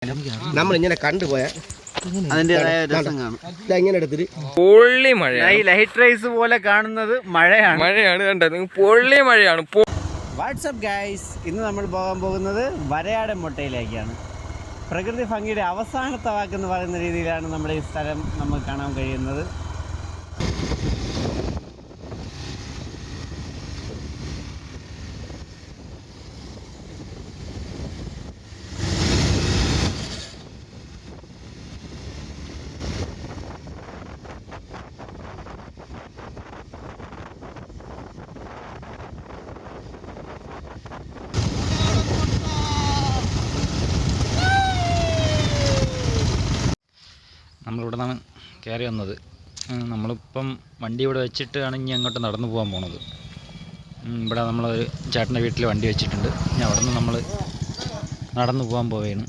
നമ്മളിങ്ങനെ കണ്ടുപോയ ഇങ്ങനെ എടുത്തിട്ട് പൊള്ളി മഴ. ഈ ലൈറ്റ് റൈസ് പോലെ കാണുന്നത് മഴയാണ് കണ്ടത്. പൊള്ളി മഴയാണ്. വാട്സ്ആപ്പ് ഗൈസ്, ഇന്ന് നമ്മൾ പോകാൻ പോകുന്നത് വരയാടൻ മുട്ടയിലേക്കാണ്. പ്രകൃതി ഭംഗിയുടെ അവസാനത്തെ വാക്കെന്ന് പറയുന്ന രീതിയിലാണ് നമ്മുടെ ഈ സ്ഥലം നമുക്ക് കാണാൻ കഴിയുന്നത്. നമ്മളിവിടെ നിന്നാണ് കയറി വന്നത്. നമ്മളിപ്പം വണ്ടി ഇവിടെ വെച്ചിട്ടാണ് ഇനി അങ്ങോട്ട് നടന്നു പോകാൻ പോണത്. ഇവിടെ നമ്മളൊരു ചേട്ടൻ്റെ വീട്ടിൽ വണ്ടി വെച്ചിട്ടുണ്ട്. ഇനി അവിടെ നിന്ന് നമ്മൾ നടന്നു പോകാൻ പോവുകയാണ്.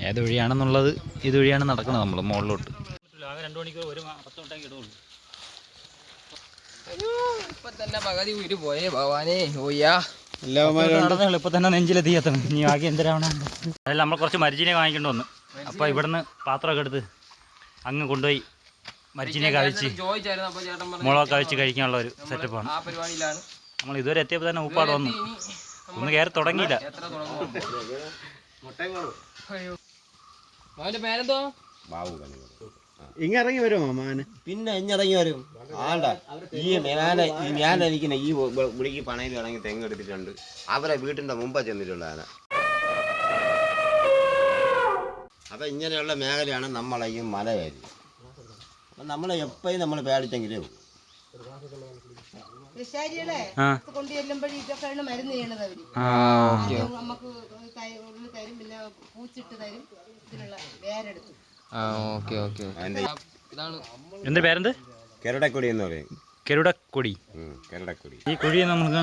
ഏത് വഴിയാണെന്നുള്ളത് ഇതുവഴിയാണ് നടക്കുന്നത്. നമ്മൾ മുകളിലോട്ട് ആകെ 2 മണിക്കൂർ 10 മിനിറ്റ് ഇടുള്ളൂ. ഇപ്പം തന്നെ പകുതി ഊര് പോയേ ഭഗവാനേ. ഓയ്യാ നടന്നുള്ളൂ. ഇപ്പം തന്നെ നെഞ്ചിലെത്തി എത്തണം. ഇനി ആകെ എന്തിനാണ് അതിൽ നമ്മൾ കുറച്ച് മരിച്ചിനെ വാങ്ങിക്കൊണ്ട് വന്നു. അപ്പോൾ ഇവിടുന്ന് പാത്രമൊക്കെ എടുത്ത് അങ്ങ് കൊണ്ടുപോയി മരിച്ചിനെ കഴിച്ച് മുളകൊക്കെ കഴിച്ച് കഴിക്കാനുള്ള ഒരു സെറ്റപ്പാണ്. നമ്മൾ ഇതുവരെ എത്തിയപ്പോൾ തന്നെ ഊപ്പാട് വന്നു. ഒന്ന് കയറി തുടങ്ങിയില്ല. ഇറങ്ങി വരുമോ മാന്? പിന്നെ ഇറങ്ങി വരും. ആണ്ട ഈ ഞാൻ ഇരിക്കുന്ന ഈ വിളിക്ക് പണയിൽ ഇറങ്ങി തെങ്ങ് എടുത്തിട്ടുണ്ട്. അവരെ വീട്ടിന്റെ മുമ്പ് ചെന്നിട്ടുള്ള ആന. അപ്പം ഇങ്ങനെയുള്ള മേഖലയാണ് നമ്മളെ ഈ മലയാരി. അപ്പം നമ്മളെ എപ്പോഴും നമ്മൾ പേടിച്ചെങ്കിലും കൊണ്ട് ചെല്ലുമ്പോഴും ഇതൊക്കെയാണ് മരുന്ന് ചെയ്യണത് അവര്. നമുക്ക് തരും, പിന്നെ പൂച്ചിട്ട് തരും, ഇതിനുള്ള വേരെടുത്ത്. എന്ത് പേരെന്ത്? കെരടക്കൊടി എന്ന് പറയും. കെരുടക്കൊടി. കെരടക്കൊടി. ഈ കുഴി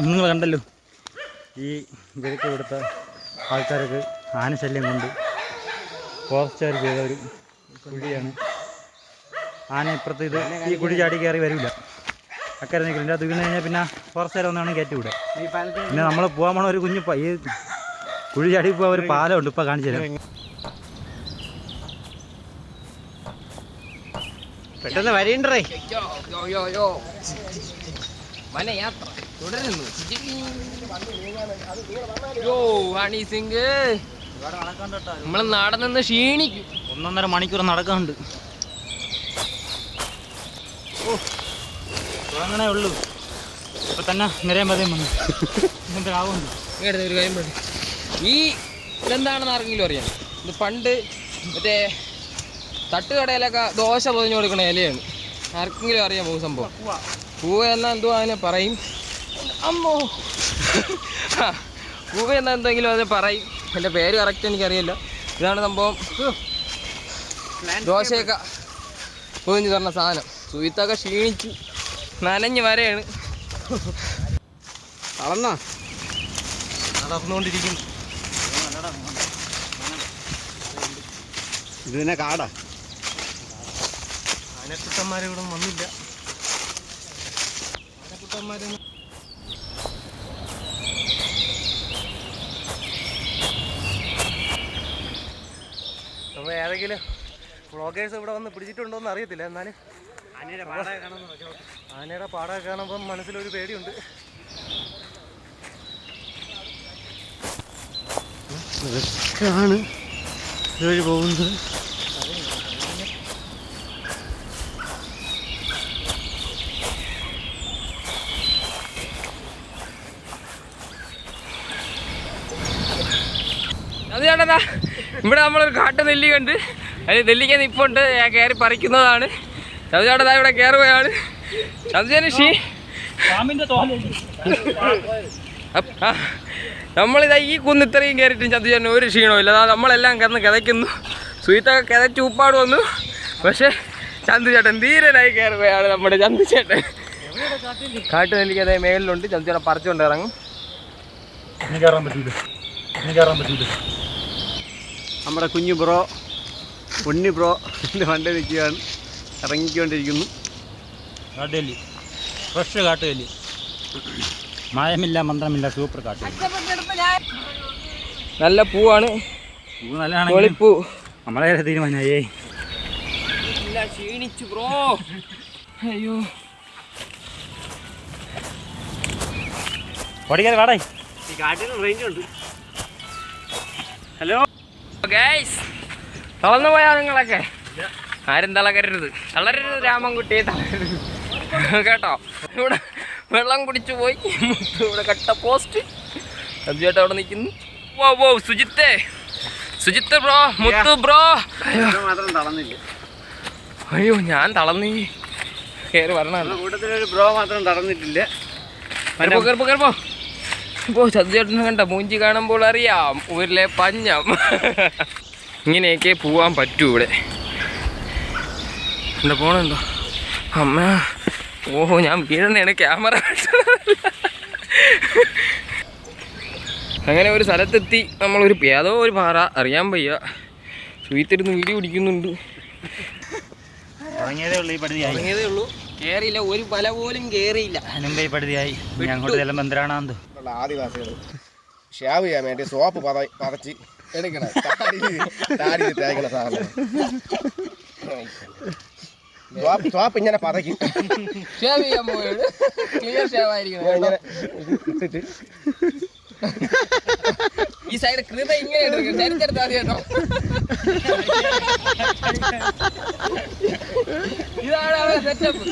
നിങ്ങൾ കണ്ടല്ലോ. ഈ ഇവർക്ക് ഇവിടുത്തെ ആൾക്കാർക്ക് ആനശല്യം കൊണ്ട് ഫോറസ്റ്റുകാർ ചെയ്ത ഒരു കുഴിയാണ്. ആന ഇപ്പുറത്ത് ഈ കുഴി ചാടി കയറി വരില്ല. അക്കരെ നിൽക്കില്ല. അത് വീണ് കഴിഞ്ഞാൽ പിന്നെ ഫോറസ്റ്റുകാർ ഒന്നാണ് കയറ്റിവിടെ. പിന്നെ നമ്മൾ പോകാൻ പോണ ഒരു കുഞ്ഞ് ഈ കുഴി ചാടി പോകാൻ ഒരു പാലമുണ്ട്. ഇപ്പം കാണിച്ചു തരാം. പെട്ടെന്ന് വരേണ്ടേ. വനയാത്ര തുടരുന്നു. നമ്മള് നടന്നു ക്ഷീണിക്കും. 1.5 മണിക്കൂർ നടക്കാനുണ്ട്. അങ്ങനെ ഉള്ളൂ. ഇപ്പൊ തന്നെ നിരയാൻ പതയും വന്നു. ഇങ്ങനത്തെ ആവുന്നുണ്ട്. ഒരു കാര്യം പറയും, ഈ ഇതെന്താണെന്ന് ആർക്കെങ്കിലും അറിയാം? ഇത് പണ്ട് മറ്റേ തട്ടുകടയിലൊക്കെ ദോശ പൊതിഞ്ഞു കൊടുക്കണ ഇലയാണ്. ആർക്കെങ്കിലും അറിയാമോ സംഭവം? പൂവ എന്നാൽ എന്തോ അതിനെ പറയും. അമ്മോ, പൂവ എന്നാൽ എന്തെങ്കിലും അതിനെ പറയും. എൻ്റെ പേര് കറക്റ്റ് എനിക്കറിയില്ല. ഇതാണ് സംഭവം. ദോശയൊക്കെ പൊതിഞ്ഞ് തരണ സാധനം. സുയിത്തൊക്കെ ക്ഷീണിച്ചു നനഞ്ഞ് വരെയാണ്. നടന്നുകൊണ്ടിരിക്കുന്നു. ഇത് തന്നെ കാടാ. ആനക്കുട്ടന്മാരിവിടെ വന്നില്ല. ആനക്കുട്ടന്മാരെ നമ്മൾ ഏതെങ്കിലും വ്ളോഗേഴ്സ് ഇവിടെ വന്ന് പിടിച്ചിട്ടുണ്ടോ എന്ന് അറിയത്തില്ല. എന്നാലും ആനയുടെ പാടൊക്കെ കാണുമ്പം മനസ്സിലൊരു പേടിയുണ്ട്. ഇതൊക്കെയാണ് ഇതുവഴി പോകുന്നത്. അത് ചേട്ടാ, ഇവിടെ നമ്മളൊരു കാട്ടു നെല്ലി കണ്ട്. അതിന് നെല്ലിക്ക നിപ്പുണ്ട്. ഞാൻ കയറി പറിക്കുന്നതാണ്. ചതുചേട്ടാ ഇവിടെ കയറുകയാണ്. ചതുചേന് നമ്മളിതാ ഈ കുന്ന് ഇത്രയും കയറിയിട്ടും ചതുചേട്ടന് ഒരു ക്ഷീണമില്ല. അതാ നമ്മളെല്ലാം കിടന്ന് കിതയ്ക്കുന്നു. സുയിത്തൊക്കെ കിതച്ച് ഉപ്പാട് വന്നു. പക്ഷേ ചന്തുചേട്ടൻ ധീരനായി കയറുകയാണ്. നമ്മുടെ ചന്തുചേട്ടൻ കാട്ടു നെല്ലിക്ക അതേ മേലിലുണ്ട്. ചന്തുചേട്ടൻ പറിച്ചുകൊണ്ട് ഇറങ്ങും. നമ്മുടെ കുഞ്ഞു ബ്രോ, ഉണ്ണി ബ്രോ എൻ്റെ വണ്ടി നിൽക്കുകയാണ്. ഇറങ്ങിക്കൊണ്ടിരിക്കുന്നു. കാട്ടുകല്ലി, ഫ്രഷ് കാട്ടുകല്ലി, മായമില്ല മന്ത്രമില്ല, സൂപ്പർ കാട്ടുകല്ലി. നല്ല പൂവാണ്. പൂ നല്ലതാണ്. കോളിപ്പൂ നമ്മളെ തീരുമാനമായേ. ക്ഷീണിച്ചു ബ്രോ. അയ്യോ ഓടിക്കാതെ വാടേ. ഈ കാട്ടിന് റേഞ്ച് ഉണ്ട്. ഹലോ ഗൈസ്, തളർന്നു പോയാ നിങ്ങളൊക്കെ? ആരും തളകരുത്, തളരരുത് രാമൻകുട്ടിയെ, തളരരുത് കേട്ടോ. ഇവിടെ വെള്ളം കുടിച്ചു പോയി. ഇവിടെ കട്ട പോസ്റ്റ് സബ്ജേട്ട് അവിടെ നിൽക്കുന്നു. ഓ സുജിത്ത് ബ്രോ, മുത്തു ബ്രോ. മാത്രം തളർന്നില്ല. അയ്യോ ഞാൻ തളർന്നീ. കയറി വരണമല്ലോ. കൂട്ടത്തിലൊരു ബ്രോ മാത്രം തളർന്നിട്ടില്ല. കയറിപ്പോ. ഇപ്പോൾ സബ്ജേട്ടിനെ കണ്ട മൂഞ്ചി കാണുമ്പോൾ അറിയാം ഊരിലെ പഞ്ഞം. ഇങ്ങനെയൊക്കെ പോവാൻ പറ്റൂ ഇവിടെ. എന്താ പോണെന്തോ അമ്മ. ഓഹോ ഞാൻ വീഴുന്നതാണ് ക്യാമറ. അങ്ങനെ ഒരു സ്ഥലത്തെത്തി. നമ്മളൊരു ഏതോ ഒരു പാറ അറിയാൻ വയ്യ. സുഹൃത്തിരുന്ന് വീഡിയോ പിടിക്കുന്നുണ്ട്. തുടങ്ങിയതേ ഉള്ളൂ. ഈ പടുതിയായി തുടങ്ങിയതേ ഉള്ളൂ. കേറിയില്ല, ഒരു പല പോലും കേറിയില്ല. മുമ്പേ ഈ പടുതിയായി. അങ്ങോട്ട് ചെല്ലുമ്പോൾ എന്തിനാണെന്തോ ആദിവാസികൾ ഷാവ് ചെയ്യാൻ വേണ്ടി സോപ്പ് പതച്ച് എടുക്കണ താടി തേക്കണ സാധനം. സോപ്പ് ഇങ്ങനെ പതയ്ക്കും. ഷേവ് ചെയ്യാൻ പോയത് ക്ലിയർ ഷേവ് ആയിരിക്കും. ഇങ്ങനെ ഇട്ടിട്ട് ഈ സൈഡ് കൃത ഇങ്ങനെ ചരിച്ചെടുത്താൽ മതി കേട്ടോ. ഇതാണ് അവരുടെ സെറ്റപ്പ്.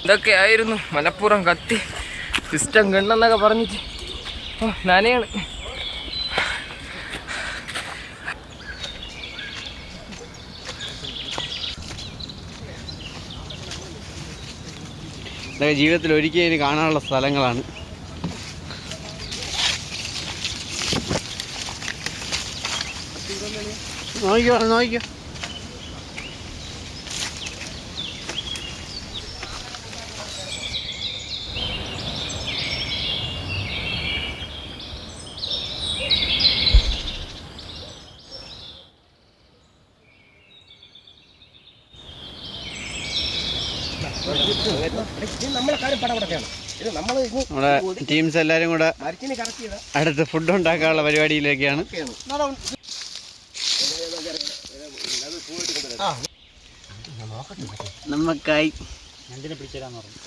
ഇതൊക്കെ ആയിരുന്നു മലപ്പുറം കത്തി സിസ്റ്റം ഗണ്ണെന്നൊക്കെ പറഞ്ഞിട്ട്. ഓ നനയാണ്. ഇതൊക്കെ ജീവിതത്തിൽ ഒരിക്കലും കാണാനുള്ള സ്ഥലങ്ങളാണ്. നോക്കിക്കോ. നമ്മളെ കാര്യം പടപടക്കാണ്. ഇത് നമ്മൾ നമ്മുടെ ടീംസ് എല്ലാവരും കൂടെ അടുത്ത് ഫുഡ് ഉണ്ടാക്കാനുള്ള പരിപാടിയിലേക്കാണ്. നമുക്കായി ഞണ്ടിനെ പിടിച്ചേരാന്ന് പറഞ്ഞു.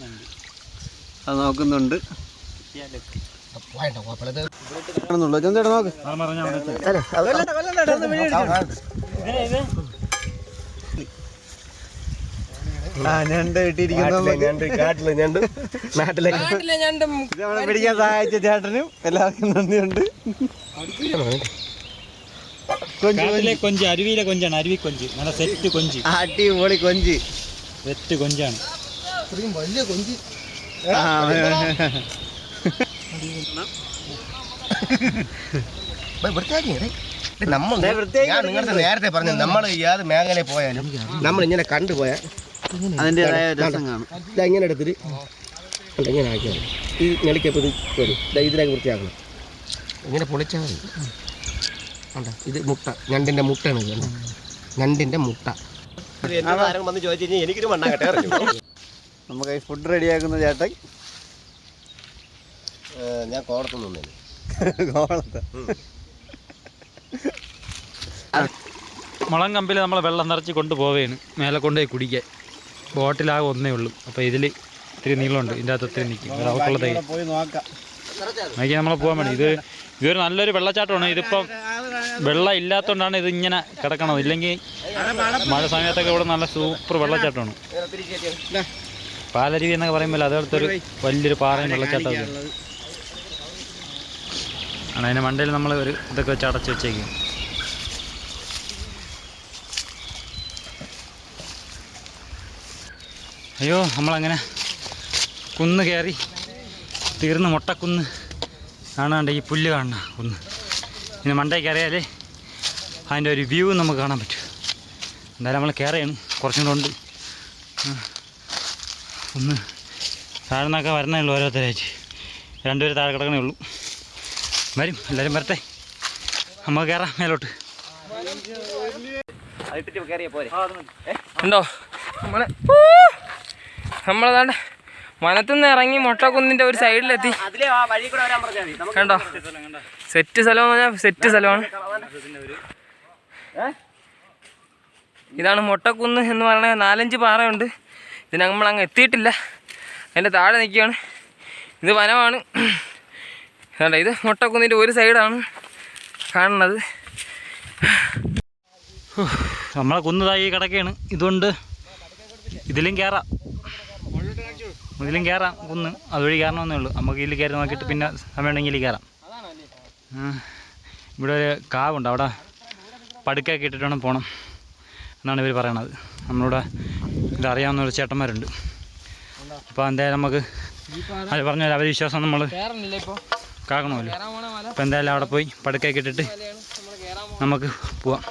ഞണ്ട് അത് നോക്കുന്നുണ്ട്. ഞണ്ട് കിട്ടിയിരിക്കുന്നു. നമ്മളെ പിടിക്കാൻ സഹായിച്ച ചേട്ടനും എല്ലാവർക്കും നന്ദിയുണ്ട്. കൊഞ്ച്, അരുവിയിലെ കൊഞ്ചാണ്. അരുവി കൊഞ്ച്, നല്ല സെറ്റ് കൊഞ്ച്, അടിപൊളി കൊഞ്ച്, സെറ്റ് കൊഞ്ചാണ്. വലിയ കൊഞ്ച്. ഞാൻ നിങ്ങളുടെ നേരത്തെ പറഞ്ഞു, നമ്മൾ ഏത് മേഖലയിൽ പോയാലും നമ്മൾ ഇങ്ങനെ കണ്ടുപോയാൽ അതിൻ്റെതായ രസം കാണും. ഇങ്ങനെ എടുത്തിട്ട് ഇങ്ങനെ ആക്കിയാൽ ഈ നെളിക്കപ്പോൾ ഇത് വരും. ഇതിലേക്ക് വൃത്തിയാക്കണം. ഇങ്ങനെ പൊളിച്ചാൽ മതി. ഇത് മുട്ട, ഞണ്ടിൻ്റെ മുട്ടയാണ്. ഇത് ഞണ്ടിൻ്റെ മുട്ട. വന്ന് ചോദിച്ചു കഴിഞ്ഞാൽ എനിക്കൊരു മണ്ണാകട്ടെ. നമുക്ക് ഈ ഫുഡ് റെഡിയാക്കുന്ന ചേട്ടൻ ഞാൻ കോളത്ത് നിന്നേ. കോളത്ത് മുളം കമ്പിൽ നമ്മൾ വെള്ളം നിറച്ച് കൊണ്ടുപോവുകയാണ്. മേലെ കൊണ്ടുപോയി കുടിക്കാൻ. ബോട്ടിലാകെ ഒന്നേ ഉള്ളൂ. അപ്പോൾ ഇതിൽ ഇത്തിരി നീളമുണ്ട്. ഇതിൻ്റെ അകത്ത് ഒത്തിരി നിൽക്കും. അവർക്കുള്ള തൈര് പോയി നോക്കാം. നോക്കി നമ്മൾ പോകാൻ വേണ്ടി. ഇതൊരു നല്ലൊരു വെള്ളച്ചാട്ടമാണ്. ഇതിപ്പം വെള്ളം ഇല്ലാത്തതുകൊണ്ടാണ് ഇത് ഇങ്ങനെ കിടക്കണത്. ഇല്ലെങ്കിൽ മഴ സമയത്തൊക്കെ ഇവിടെ നല്ല സൂപ്പർ വെള്ളച്ചാട്ടമാണ്. പാലരുവി എന്നൊക്കെ പറയുമ്പോൾ അതേപോലത്തൊരു വലിയൊരു പാറയും വെള്ളച്ചാട്ടമൊക്കെ ആണ്. അതിൻ്റെ മണ്ടയിൽ നമ്മൾ ഒരു ഇതൊക്കെ വെച്ച് അടച്ച് വെച്ചേക്കും. അയ്യോ നമ്മളങ്ങനെ കുന്ന് കയറി തീർന്ന് മുട്ടക്കുന്ന് കാണാണ്ട് ഈ പുല്ല് കാണുന്ന കുന്ന്. ഇനി മണ്ടയിൽ കയറിയാലേ അതിൻ്റെ ഒരു വ്യൂ നമുക്ക് കാണാൻ പറ്റും. എന്തായാലും നമ്മൾ കയറിയാണ്. കുറച്ചും കൂടെ ഉണ്ട്. ഒന്ന് താഴ്ന്നൊക്കെ വരണേ ഉള്ളൂ. ഓരോരുത്തരായിട്ട് രണ്ടുപേര് താഴെ കിടക്കണേ ഉള്ളൂ. വരും, എല്ലാവരും വരട്ടെ. നമുക്ക് കയറാം മേലോട്ട്. ഉണ്ടോ നമ്മളതാണ്ട് വനത്തുനിന്ന് ഇറങ്ങി മൊട്ടക്കുന്നിൻ്റെ ഒരു സൈഡിലെത്തി. കണ്ടോ സെറ്റ് സ്ഥലം എന്ന് പറഞ്ഞാൽ സെറ്റ് സ്ഥലമാണ്. ഇതാണ് മൊട്ടക്കുന്ന് എന്ന് പറയുന്നത്. 4-5 പാറയുണ്ട്. ഇതിന് നമ്മളങ്ങ് എത്തിയിട്ടില്ല. അതിൻ്റെ താഴെ നിൽക്കുകയാണ്. ഇത് വനമാണ്. കണ്ടോ ഇത് മൊട്ടക്കുന്നിൻ്റെ ഒരു സൈഡാണ് കാണുന്നത്. നമ്മളെ കുന്നതായി കിടക്കുകയാണ്. ഇതുകൊണ്ട് ഇതിലും കയറാം കുന്ന്. അതുവഴി കയറണമെന്നേ ഉള്ളൂ. നമുക്ക് ഇതിൽ കയറി നോക്കിയിട്ട് പിന്നെ സമയമുണ്ടെങ്കിൽ കയറാം. ഇവിടെ ഒരു കാവുണ്ട്. അവിടെ പടുക്കൊക്കെ ഇട്ടിട്ട് വേണം പോകണം എന്നാണ് ഇവർ പറയണത്. നമ്മളിവിടെ ഇതറിയാവുന്ന ഒരു ചേട്ടന്മാരുണ്ട്. അപ്പോൾ എന്തായാലും നമുക്ക് അത് പറഞ്ഞാൽ അവരെ വിശ്വാസം നമ്മൾ കാക്കണമല്ലോ. അപ്പോൾ എന്തായാലും അവിടെ പോയി പടുക്കൊക്കെ ഇട്ടിട്ട് നമുക്ക് പോവാം.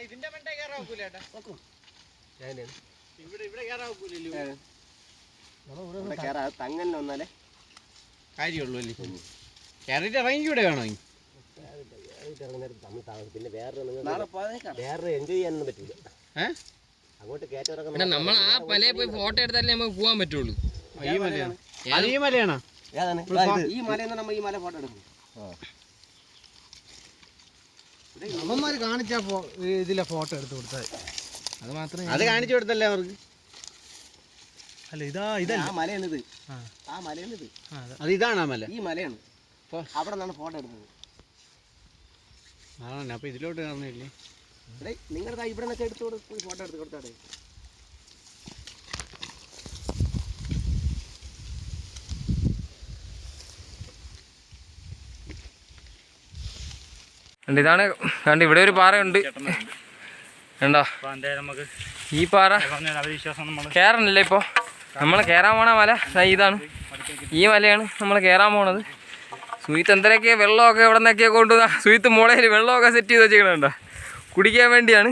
ഇതിന്റെ മണ്ടേ കയറാൻ ഒക്കൂല ചേട്ടാ. ഇവിടെ കയറാൻ ഒക്കൂലല്ലോ. തങ്ങനെ വന്നാലേ കാര്യമുള്ളൂ അല്ലേ. കയറിയിട്ട് ഇറങ്ങിക്കൂടെ വേണോ? പിന്നെ വേറെ എൻജോയ് ചെയ്യാനൊന്നും പറ്റൂല. അങ്ങോട്ട് കയറ്റിറങ്ങാൻ നമ്മൾ ആ മലയിൽ പോയി ഫോട്ടോ എടുത്താലേ നമുക്ക് പോകാൻ പറ്റുള്ളൂ. ഈ മലയാണ്. അത് ഈ മലയാണോ? ഈ മലയെന്ന് നമ്മൾ ഈ മല ഫോട്ടോ എടുക്കും. അവന്മാര് കാണിച്ചാ ഇതിലെ ഫോട്ടോ എടുത്ത് കൊടുത്താൽ അത് മാത്രമേ. അത് കാണിച്ചു കൊടുത്തല്ലേ അവർക്ക്. അല്ല ഇതല്ല മലയാണിത്. ആ മലയാണിത്. അത് ഇതാണ് ആ മല. ഈ മലയാണ്. അവിടെ നിന്നാണ് ഫോട്ടോ എടുത്തത്. ആണോ? അപ്പൊ ഇതിലോട്ട് കാണുന്നില്ലേ? നിങ്ങളുടെ ഇവിടെ നിന്നൊക്കെ എടുത്ത് ഫോട്ടോ എടുത്ത് കൊടുത്താടെ. ഇതാണ് കണ്ട് ഇവിടെ ഒരു പാറയുണ്ട്. കണ്ടോ ഈ പാറ കയറണില്ല. ഇപ്പോൾ നമ്മൾ കയറാൻ പോണ മല ഇതാണ്. ഈ മലയാണ് നമ്മൾ കയറാൻ പോണത്. സുഹീത്ത് എന്തൊക്കെയോ വെള്ളമൊക്കെ എവിടെ നിന്നൊക്കെയോ കൊണ്ടുവന്ന സുഹീത്ത് മുളയിൽ വെള്ളമൊക്കെ സെറ്റ് ചെയ്ത് വെച്ചിട്ടുണ്ടോ കുടിക്കാൻ വേണ്ടിയാണ്.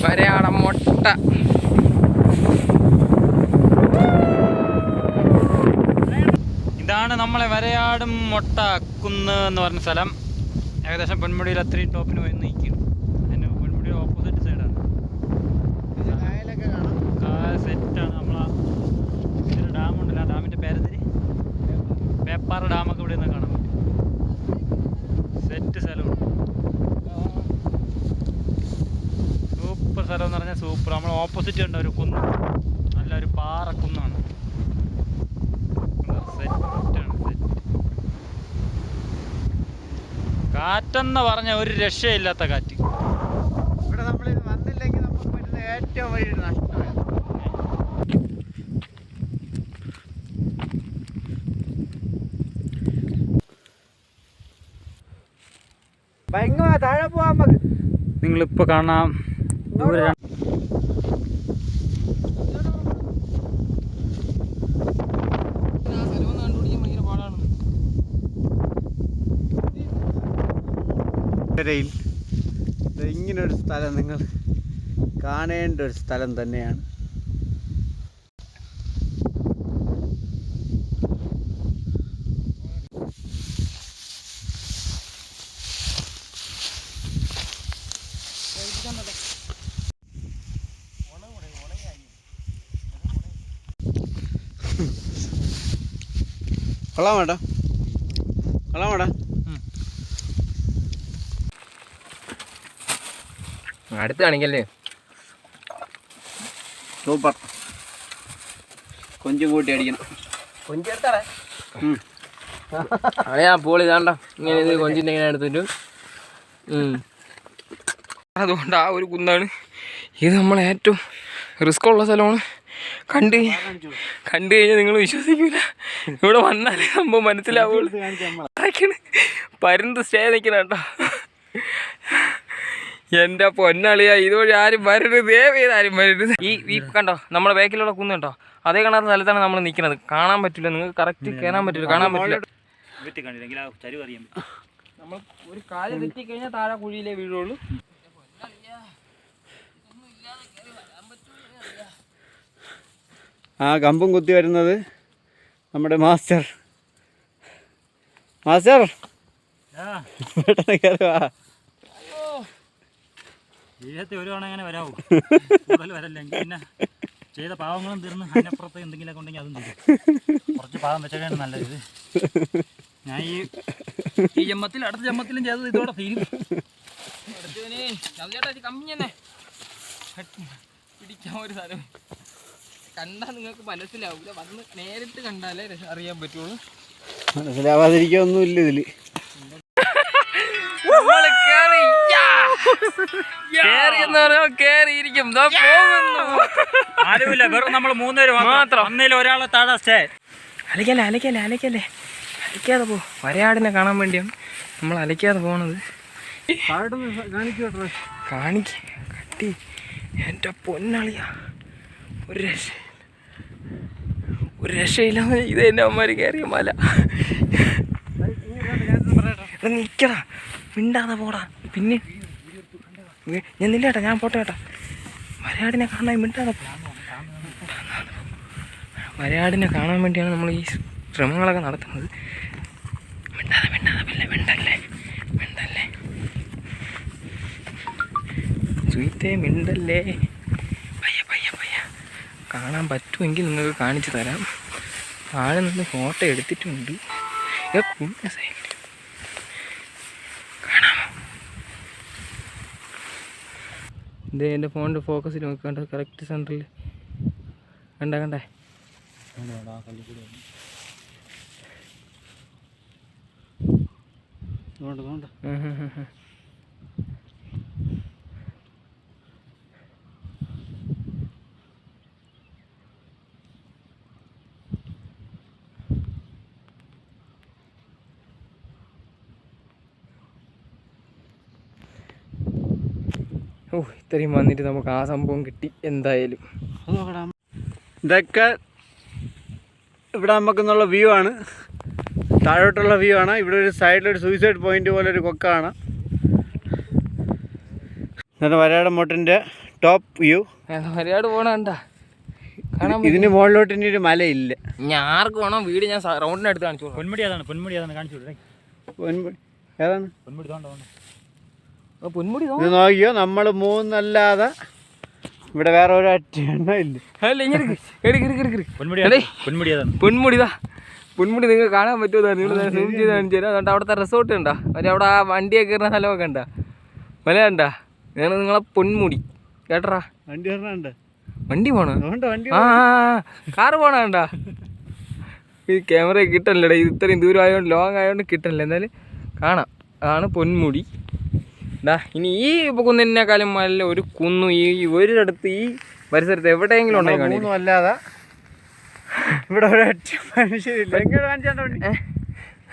വരയാടം മൊട്ട. ഇതാണ് നമ്മളെ വരയാടും മൊട്ട കുന്ന് എന്ന് പറഞ്ഞ സ്ഥലം. ഏകദേശം പൊന്മുടിയിൽ അത്രയും ടോപ്പിന് പോയി നിൽക്കും. അതിന് പൊന്മുടിയുടെ ഓപ്പോസിറ്റ് സൈഡാണ്. സെറ്റാണ്. നമ്മളാ ഇതൊരു ഡാമുണ്ടല്ലോ, ആ ഡാമിൻ്റെ പേരെന്തിന് പേപ്പാറ ഡാമൊക്കെ ഇവിടെ നിന്ന് കാണാൻ പറ്റും. സെറ്റ് സ്ഥലമാണ്. ഓപ്പോസിറ്റ് ഉണ്ട് ഒരു കുന്ന്, നല്ലൊരു പാറക്കുന്നാണ്. സെറ്റാണ് സെറ്റ്. കാറ്റെന്ന് പറഞ്ഞ ഒരു രക്ഷയില്ലാത്ത കാറ്റ്. ഇവിടെ നമ്മളിത് വന്നില്ലെങ്കിൽ നമുക്ക് വരുന്ന ഏറ്റവും വലിയ നഷ്ടമാണ്. ഭയങ്കര താഴെ പോവാൻ നമുക്ക്. നിങ്ങളിപ്പോൾ കാണാം ദൂരെ ഇങ്ങനൊരു സ്ഥലം നിങ്ങൾ കാണേണ്ട ഒരു സ്ഥലം തന്നെയാണ്. കൊള്ളാമേട്ടാ, കൊള്ളാമേട്ടാ. അടുത്ത് കാണിക്കല്ലേ. സൂപ്പർ. കൊഞ്ചും കൂട്ടി അടിക്കണം. അതെയാ പോളി ഇതാണ്ട ഇങ്ങനെ ഇത് കൊഞ്ചിൻ്റെ ഇങ്ങനെ എടുത്തിട്ട്. അതുകൊണ്ട് ആ ഒരു കുന്നാണ് ഇത്. നമ്മളെ ഏറ്റവും റിസ്ക് ഉള്ള സ്ഥലമാണ്. കണ്ടു കഴിഞ്ഞാൽ നിങ്ങൾ വിശ്വസിക്കൂല. ഇവിടെ വന്നാലേ സംഭവം മനസ്സിലാവുള്ളൂ. പരുന്ത് സ്റ്റേ നിൽക്കണം കേട്ടോ. എൻ്റെ പൊന്നളിയാ, ഇതുവഴി ആരും വരരുത്, ദയവ് ചെയ്ത് ആരും വരരുത്. ഈ കണ്ടോ നമ്മളെ ബാക്കിലുള്ള കുന്ന് കണ്ടോ, അതേ കാണാത്ത സ്ഥലത്താണ് നമ്മൾ നിൽക്കുന്നത്. കാണാൻ പറ്റില്ല, നിങ്ങൾക്ക് കറക്റ്റ് കയറാൻ പറ്റില്ല, കാണാൻ പറ്റില്ല. നമ്മൾ ഒരു കാല് തെറ്റിക്കഴിഞ്ഞാൽ താഴെ കുഴിയിലേ വീഴുള്ളൂ. ആ കമ്പും കുത്തി വരുന്നത് നമ്മുടെ മാസ്റ്റർ. മാസ്റ്റർ പെട്ടെന്ന് കയറുക. ജീവിതത്തിൽ ഒരു തവണ അങ്ങനെ വരാവൂ, കൂടുതൽ വരല്ലെങ്കിൽ പിന്നെ ചെയ്ത പാവങ്ങളും തീർന്ന് അതിനപ്പുറത്ത് എന്തെങ്കിലുമൊക്കെ ഉണ്ടെങ്കിൽ അതും തീരും. കുറച്ച് പാവം വെച്ചാണ് നല്ലത്. ഞാൻ ഈ ജന്മത്തിൽ അടുത്ത ജന്മത്തിലും ചെയ്തത് ഇതോടെ തീരും. കമ്മി തന്നെ പിടിക്കാൻ ഒരു സ്ഥലം കണ്ടാൽ നിങ്ങൾക്ക് മനസ്സിലാവില്ല. വന്ന് നേരിട്ട് കണ്ടാലേ അറിയാൻ പറ്റുള്ളൂ. മനസ്സിലാവാതിരിക്കൊന്നുമില്ല ഇതില്. ആരുമില്ല, വെറും നമ്മൾ 3 പേര് മാത്രം. ഒന്നിൽ ഒരാളെ താഴെ സ്റ്റേ. അലക്കാതെ പോ. വരയാടിനെ കാണാൻ വേണ്ടിയാണ് നമ്മൾ അലക്കാതെ പോണത്. കട്ടി എൻ്റെ പൊന്നളിയാ, ഒരു രക്ഷയില്ല. ഇത് തന്നെ അമ്മമാര് കയറിയ മല. നിൽക്കടാ, മിണ്ടാതെ പോടാ. പിന്നെ ഞാൻ നില്ലേട്ടാ, ഞാൻ പോട്ടെ കേട്ടാ. വരയാടിനെ കാണാൻ മിണ്ടാതെ പോ. വരയാടിനെ കാണാൻ വേണ്ടിയാണ് നമ്മൾ ഈ ശ്രമങ്ങളൊക്കെ നടത്തുന്നത്. മിണ്ടല്ലേ സുഹൃത്തേ, മിണ്ടല്ലേ. പയ്യ കാണാൻ പറ്റുമെങ്കിൽ നിങ്ങൾക്ക് കാണിച്ചു തരാം. ആളെ നിന്ന് ഫോട്ടോ എടുത്തിട്ടുണ്ട്. കാണാമോ? ഇത് എൻ്റെ ഫോണിൻ്റെ ഫോക്കസിൽ നോക്കണ്ട, കറക്റ്റ് സെൻറ്ററിൽ കണ്ടേ. ഇത്രയും വന്നിട്ട് നമുക്ക് ആ സംഭവം കിട്ടി എന്തായാലും. ഇതൊക്കെ ഇവിടെ നമുക്കെന്നുള്ള വ്യൂ ആണ്, താഴോട്ടുള്ള വ്യൂ ആണ്. ഇവിടെ ഒരു സൈഡിലൊരു സൂയിസൈഡ് പോയിന്റ് പോലെ ഒരു കൊക്കാണ്. എന്നിട്ട് വരയാട് മോട്ടിൻ്റെ ടോപ്പ് വ്യൂ. വരയാട് പോണണ്ട ഇതിന് മുകളിലോട്ട് ഇനി ഒരു മലയില്ല. ഞാൻ ആർക്ക് വേണം വീട് ഞാൻ റൗണ്ടിനടുത്ത് കാണിച്ചു. പൊന്മുടി അതാണ് കാണിച്ചു. ഏതാണ് പൊന്മുടി? ഇത് നോക്കിയോ, നമ്മൾ 3 അല്ലാതെ ഇവിടെ വേറെ ഒരു എണ്ണ ഇല്ല. പൊന്മുടി നിങ്ങൾക്ക് കാണാൻ പറ്റുമോ? നിങ്ങൾ സൂം ചെയ്ത് കാണിച്ചു തരാം. അതുകൊണ്ട് അവിടുത്തെ റിസോർട്ട് ഉണ്ടോ, മറ്റേ അവിടെ ആ വണ്ടിയൊക്കെ കയറുന്ന സ്ഥലമൊക്കെ ഉണ്ടോ, മല കണ്ടാ? ഇതാണ് നിങ്ങളെ പൊന്മുടി കേട്ടറാ. വണ്ടി കയറുന്നുണ്ട്. വണ്ടി പോണോ? വണ്ടി ആ കാറ് പോണാണ്ടാ. ഇത് ക്യാമറ കിട്ടണില്ലടാ, ഇത് ഇത്രയും ദൂരം ആയതുകൊണ്ട് ലോങ് ആയതുകൊണ്ട് കിട്ടണില്ല. എന്തായാലും കാണാം. അതാണ് പൊന്മുടി. ഇനി ഈ കുന്നിനേക്കാളും നല്ല ഒരു കുന്നു ഈ ഒരിടത്ത് ഈ പരിസരത്ത് എവിടെയെങ്കിലും ഉണ്ടെങ്കിൽ അല്ലാതെ ഇവിടെ ഒരൊറ്റ മനുഷ്യരില്ല.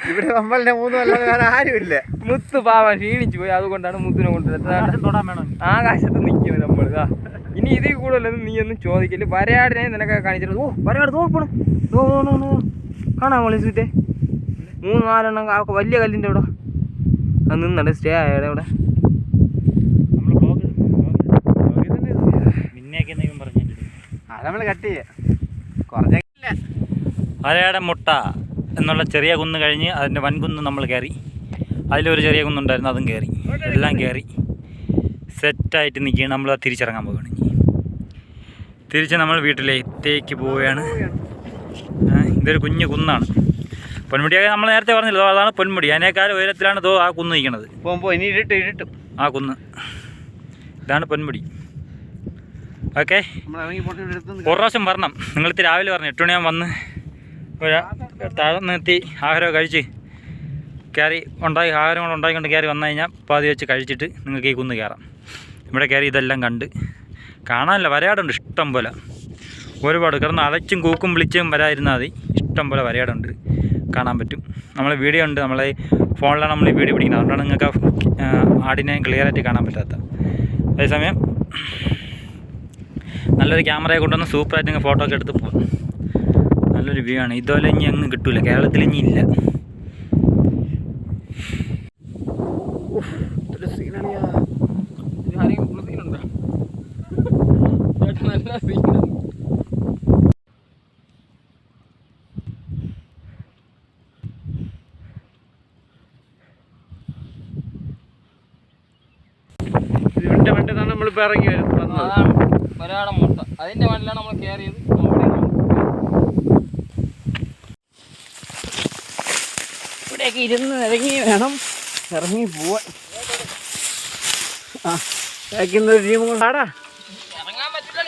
ഇവിടെ നമ്മളുടെ 3 അല്ലാതെ വേറെ ആരുമില്ല. മുത്ത് പാവാൻ ക്ഷീണിച്ചു പോയി, അതുകൊണ്ടാണ് മുത്തിനെ കൊണ്ടുവരുന്നത്. ആകാശത്ത് നിൽക്കുന്നത് നമ്മൾ. ഇനി ഇതിൽ കൂടുതലൊന്നും നീ ഒന്നും ചോദിക്കല്. വരയാടിനെ നിനക്ക് കാണിച്ചിട്ട് വരയാട് നോക്കണം. കാണാൻ മോളി സീറ്റേ 3-4 എണ്ണം വലിയ കല്ലിൻ്റെ അവിടെ അത് നിന്നട സ്റ്റേ ആയടെ അവിടെ. നമ്മൾ കട്ട് ചെയ്യാം. കുറച്ച് വരയാടൻ മുട്ട എന്നുള്ള ചെറിയ കുന്ന് കഴിഞ്ഞ് അതിൻ്റെ വൻകുന്ന് നമ്മൾ കയറി. അതിലൊരു ചെറിയ കുന്നുണ്ടായിരുന്നു, അതും കയറി. എല്ലാം കയറി സെറ്റായിട്ട് നിൽക്കുകയാണ്. നമ്മൾ തിരിച്ചിറങ്ങാൻ പോവുകയാണ്. തിരിച്ച് നമ്മൾ വീട്ടിലേക്ക് പോവുകയാണ്. ഇതൊരു കുഞ്ഞു കുന്നാണ്. പൊന്മുടിയൊക്കെ നമ്മൾ നേരത്തെ പറഞ്ഞല്ലോ, അതാണ് പൊന്മുടി. അതിനേക്കാൾ ഉയരത്തിലാണ് ആ കുന്ന് നിൽക്കുന്നത്. ഇനി ഇരുട്ടും ആ കുന്ന് ഇതാണ് പൊന്മുടി. ഓക്കെ, ഒരു പ്രാവശ്യം വരണം. നിങ്ങളിത് രാവിലെ പറഞ്ഞു 8 മണിയാകുമ്പോൾ വന്ന് താഴെ നിർത്തി ആഹാരമൊക്കെ കഴിച്ച് കയറി ആഹാരം കൊണ്ട് ഉണ്ടാക്കിക്കൊണ്ട് കയറി വന്നു കഴിഞ്ഞാൽ പാതി വെച്ച് കഴിച്ചിട്ട് നിങ്ങൾക്ക് ഈ കുന്ന് കയറാം. ഇവിടെ കയറി ഇതെല്ലാം കണ്ട് കാണാനില്ല. വരയാടുണ്ട് ഇഷ്ടം പോലെ, ഒരുപാട്. കിടന്ന് അലച്ചും കൂക്കും വിളിച്ചും വരാതിരുന്നാൽ മതി. ഇഷ്ടം പോലെ വരയാടുണ്ട്, കാണാൻ പറ്റും. നമ്മൾ വീഡിയോ ഉണ്ട്, നമ്മളെ ഫോണിലാണ് നമ്മൾ ഈ വീഡിയോ പിടിക്കുന്നത്. അതുകൊണ്ടാണ് നിങ്ങൾക്ക് ആടിനെ ക്ലിയറായിട്ട് കാണാൻ പറ്റാത്ത. അതേസമയം നല്ലൊരു ക്യാമറയെ കൊണ്ടുവന്ന് സൂപ്പറായിട്ട് നിങ്ങൾ ഫോട്ടോ ഒക്കെ എടുത്ത് പോകും. നല്ലൊരു വ്യൂ ആണ്. ഇതുപോലെ ഇനി അങ്ങ് കിട്ടൂല, കേരളത്തിൽ ഇനി ഇല്ല. ഇതിന്റെ വണ്ടിന്നാണ് നമ്മളിപ്പോൾ ഇറങ്ങി വരുന്നത്. അതാണ് വരയാടൻ മുട്ട. അതിൻ്റെ വണ്ടിലാണ് നമ്മൾ കയറിയത്. ഇവിടെയൊക്കെ ഇരുന്ന് ഇറങ്ങി വേണം ഇറങ്ങി പോവാൻ. ടീം കൊണ്ടാടാ ഇറങ്ങാൻ പറ്റില്ല.